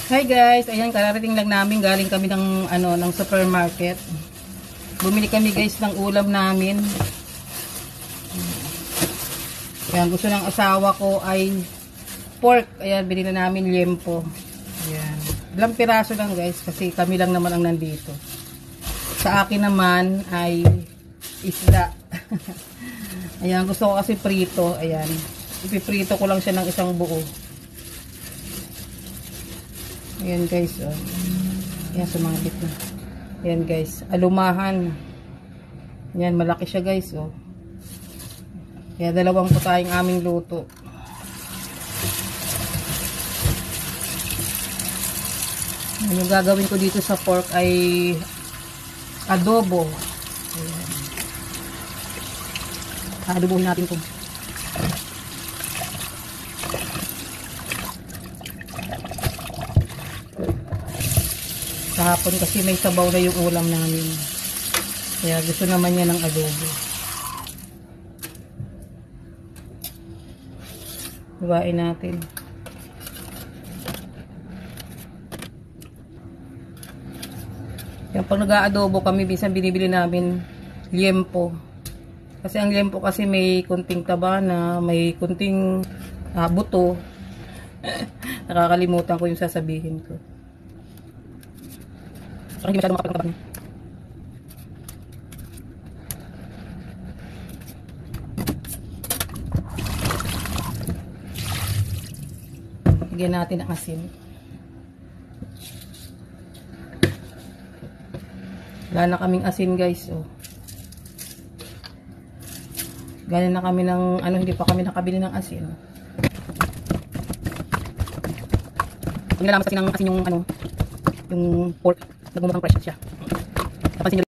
Hi guys, ayan kararating lang namin, galing kami ng supermarket. Bumili kami guys ng ulam namin. Ayan, gusto ng asawa ko ay pork. Ayan, binili namin liempo. Ayan. Ilang piraso lang guys kasi kami lang naman ang nandito. Sa akin naman ay isda. Ayan, gusto ko kasi prito. Ayan. Ipiprito ko lang siya ng isang buo. Ayan guys, oh. Ayan, sumangkit na. Ayan guys, alumahan. Ayan, malaki siya guys, oh. Kaya dalawang po tayong aming luto. Yung gagawin ko dito sa pork ay adobo. Ayan. Adobohin natin ito. Kahapon kasi may sabaw na yung ulam namin. Kaya gusto naman niya ng adobo. Hiwain natin. Yan, pag nag-aadobo kami, minsan binibili namin liempo. Kasi ang liempo kasi may kunting taba na, may kunting buto. Nakakalimutan ko yung sasabihin ko. Parang hindi masyadong makapagkabag niya. Lagyan natin ang asin. Wala na kaming asin guys. Oh. Galing na kami ng, hindi pa kami nakabili ng asin. Hindi na lang kasi ng asin yung pork. Nagmumukhang fresh siya. Napansin nyo.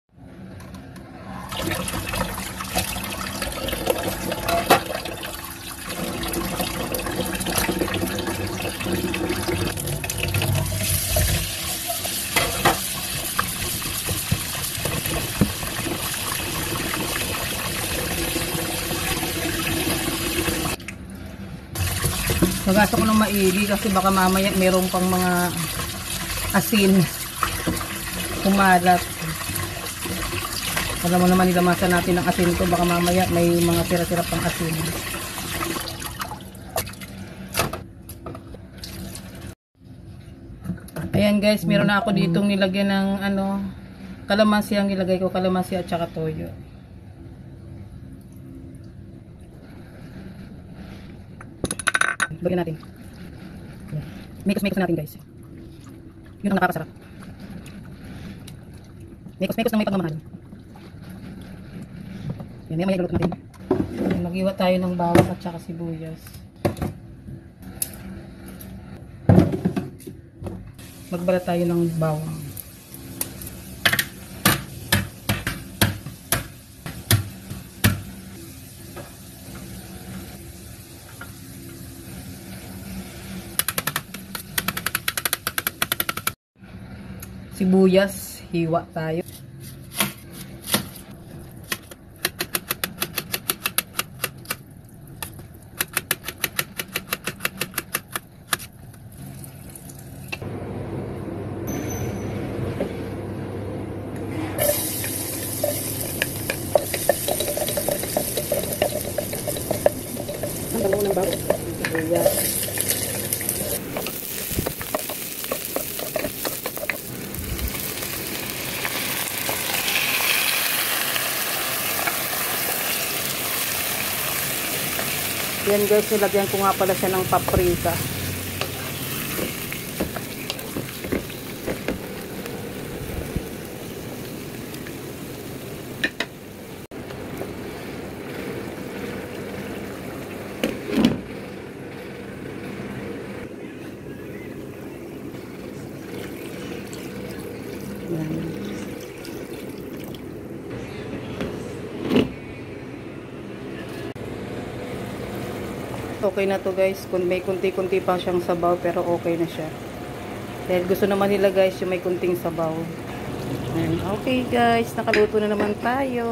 Nagasto ko ng maigi kasi baka mamaya meron pang mga asin. Kumalat. Alam mo naman nilamasan natin ng asin to, baka mamaya may mga tira-tira pang asin. Ayan guys, meron na ako ditong nilagyan ng kalamansi. Ang nilagay ko kalamansi at saka toyo. Bagyan natin. Mix natin guys. Yun ang nakakasarap. Mekos-mekos na may pagmamahal. Yan, may luto natin. Mag-iwa tayo ng bawang at saka sibuyas. Magbalat tayo ng bawang. Sibuyas, hiwa tayo. Ang bango ng bago. Sibuyas. Yan guys, nilagyan ko nga pala siya ng paprika. Yan. Okay na to guys. May kunti-kunti pa siyang sabaw pero okay na siya. Dahil gusto naman nila guys yung may kunting sabaw. And okay guys, nakaluto na naman tayo.